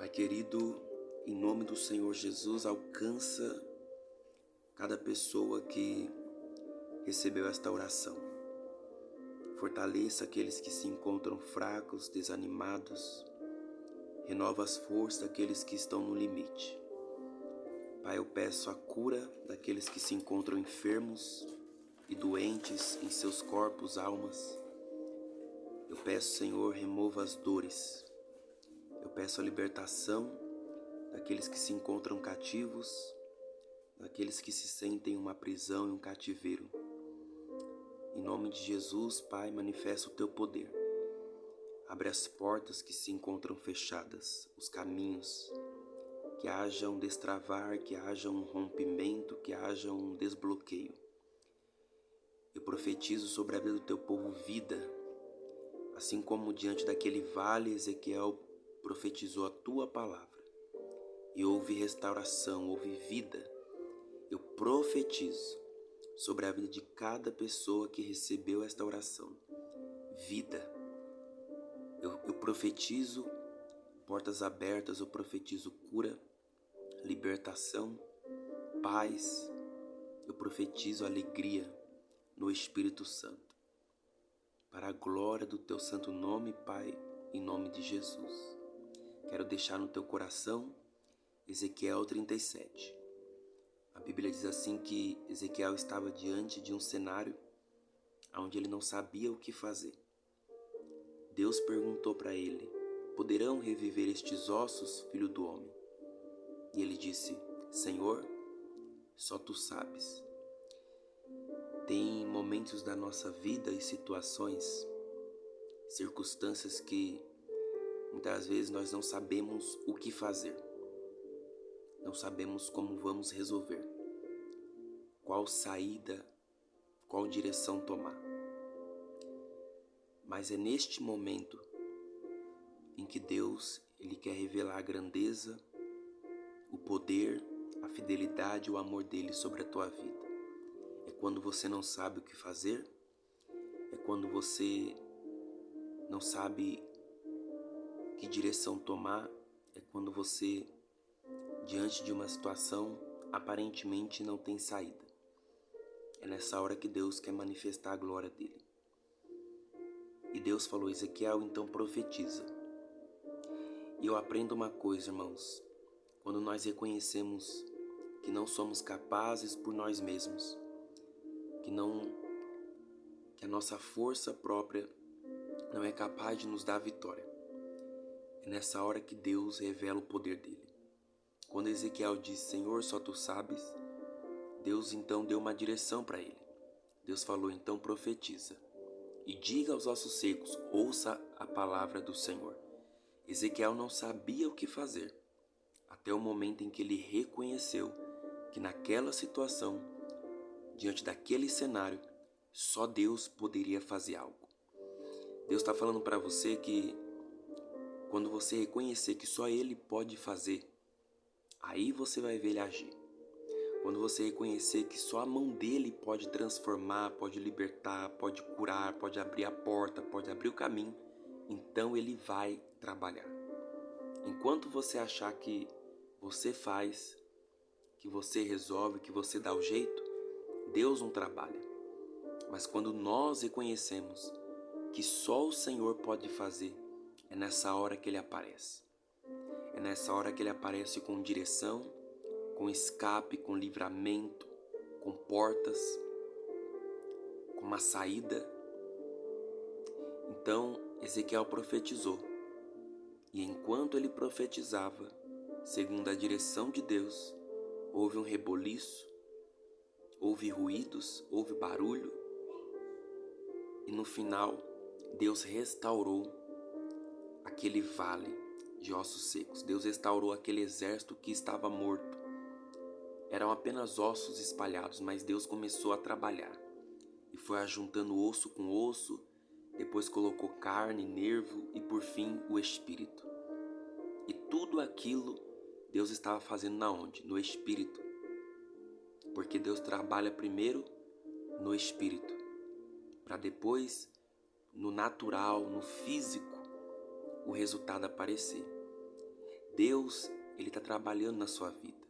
Pai querido, em nome do Senhor Jesus, alcança cada pessoa que recebeu esta oração. Fortaleça aqueles que se encontram fracos, desanimados. Renova as forças daqueles que estão no limite. Pai, eu peço a cura daqueles que se encontram enfermos e doentes em seus corpos, almas. Eu peço, Senhor, remova as dores. Eu peço a libertação daqueles que se encontram cativos, daqueles que se sentem em uma prisão e um cativeiro. Em nome de Jesus, Pai, manifesta o Teu poder. Abre as portas que se encontram fechadas, os caminhos, que haja um destravar, que haja um rompimento, que haja um desbloqueio. Eu profetizo sobre a vida do Teu povo vida, assim como diante daquele vale Ezequiel profetizou a Tua palavra. E houve restauração, houve vida. Eu profetizo sobre a vida de cada pessoa que recebeu esta oração. Vida. Eu profetizo portas abertas, eu profetizo cura, libertação, paz. Eu profetizo alegria no Espírito Santo. Para a glória do Teu santo nome, Pai, em nome de Jesus. Quero deixar no teu coração Ezequiel 37. A Bíblia diz assim que Ezequiel estava diante de um cenário onde ele não sabia o que fazer. Deus perguntou para ele: poderão reviver estes ossos, filho do homem? E ele disse: Senhor, só Tu sabes. Tem momentos da nossa vida e situações, circunstâncias que muitas vezes nós não sabemos o que fazer. Não sabemos como vamos resolver, qual saída, qual direção tomar. Mas é neste momento em que Deus ele quer revelar a grandeza, o poder, a fidelidade e o amor dele sobre a tua vida. É quando você não sabe o que fazer, é quando você não sabe que direção tomar, é quando você, diante de uma situação, aparentemente não tem saída. É nessa hora que Deus quer manifestar a glória dele. E Deus falou: Ezequiel, então profetiza. E eu aprendo uma coisa, irmãos. Quando nós reconhecemos que não somos capazes por nós mesmos, que a nossa força própria não é capaz de nos dar a vitória, é nessa hora que Deus revela o poder dele. Quando Ezequiel disse: Senhor, só Tu sabes, Deus então deu uma direção para ele. Deus falou: então profetiza e diga aos ossos secos: ouça a palavra do Senhor. Ezequiel não sabia o que fazer, até o momento em que ele reconheceu que naquela situação, diante daquele cenário, só Deus poderia fazer algo. Deus está falando para você que quando você reconhecer que só Ele pode fazer, aí você vai ver Ele agir. Quando você reconhecer que só a mão dele pode transformar, pode libertar, pode curar, pode abrir a porta, pode abrir o caminho, então ele vai trabalhar. Enquanto você achar que você faz, que você resolve, que você dá o jeito, Deus não trabalha. Mas quando nós reconhecemos que só o Senhor pode fazer, é nessa hora que ele aparece. É nessa hora que ele aparece com direção, com escape, com livramento, com portas, com uma saída. Então Ezequiel profetizou. E enquanto ele profetizava, segundo a direção de Deus, houve um reboliço, houve ruídos, houve barulho. E no final, Deus restaurou aquele vale de ossos secos. Deus restaurou aquele exército que estava morto. Eram apenas ossos espalhados, mas Deus começou a trabalhar. E foi ajuntando osso com osso, depois colocou carne, nervo e por fim o espírito. E tudo aquilo Deus estava fazendo na onde? No espírito. Porque Deus trabalha primeiro no espírito, para depois, no natural, no físico, o resultado aparecer. Deus, Ele está trabalhando na sua vida.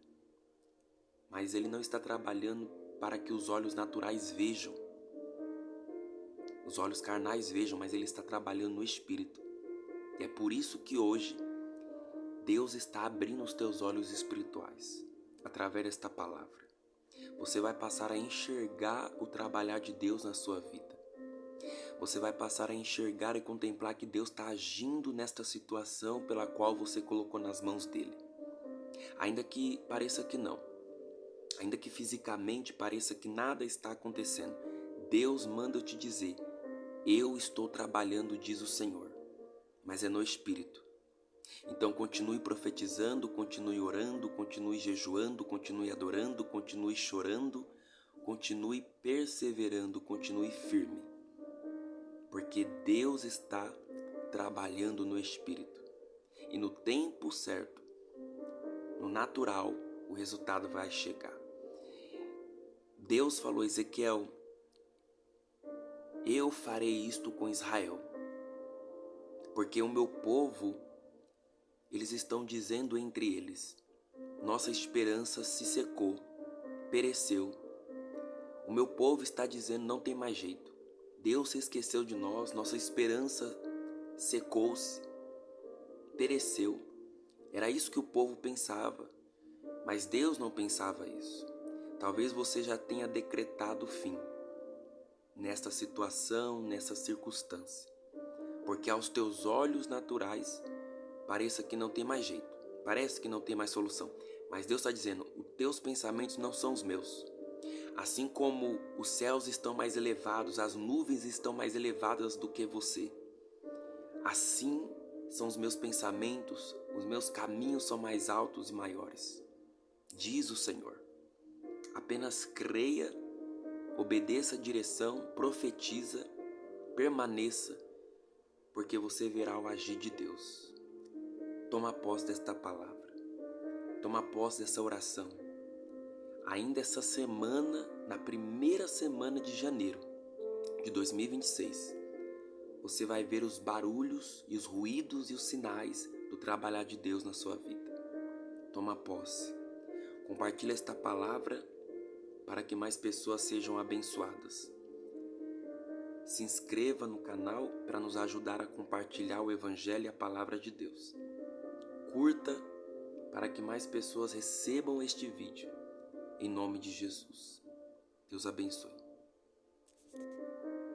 Mas Ele não está trabalhando para que os olhos naturais vejam. Os olhos carnais vejam, mas Ele está trabalhando no Espírito. E é por isso que hoje Deus está abrindo os teus olhos espirituais, através desta palavra. Você vai passar a enxergar o trabalhar de Deus na sua vida. Você vai passar a enxergar e contemplar que Deus está agindo nesta situação pela qual você colocou nas mãos dele. Ainda que pareça que não, ainda que fisicamente pareça que nada está acontecendo, Deus manda eu te dizer, eu estou trabalhando, diz o Senhor, mas é no Espírito. Então continue profetizando, continue orando, continue jejuando, continue adorando, continue chorando, continue perseverando, continue firme. Porque Deus está trabalhando no Espírito. E no tempo certo, no natural, o resultado vai chegar. Deus falou a Ezequiel, eu farei isto com Israel. Porque o meu povo, eles estão dizendo entre eles, nossa esperança se secou, pereceu. O meu povo está dizendo, não tem mais jeito. Deus se esqueceu de nós, nossa esperança secou-se, pereceu. Era isso que o povo pensava, mas Deus não pensava isso. Talvez você já tenha decretado o fim nesta situação, nessa circunstância. Porque aos teus olhos naturais, pareça que não tem mais jeito, parece que não tem mais solução. Mas Deus está dizendo, os teus pensamentos não são os meus. Assim como os céus estão mais elevados, as nuvens estão mais elevadas do que você. Assim são os meus pensamentos, os meus caminhos são mais altos e maiores. Diz o Senhor. Apenas creia, obedeça a direção, profetiza, permaneça, porque você verá o agir de Deus. Toma posse desta palavra. Toma posse dessa oração. Ainda essa semana, na primeira semana de janeiro de 2026, você vai ver os barulhos e os ruídos e os sinais do trabalhar de Deus na sua vida. Toma posse. Compartilha esta palavra para que mais pessoas sejam abençoadas. Se inscreva no canal para nos ajudar a compartilhar o Evangelho e a palavra de Deus. Curta para que mais pessoas recebam este vídeo. Em nome de Jesus. Deus abençoe.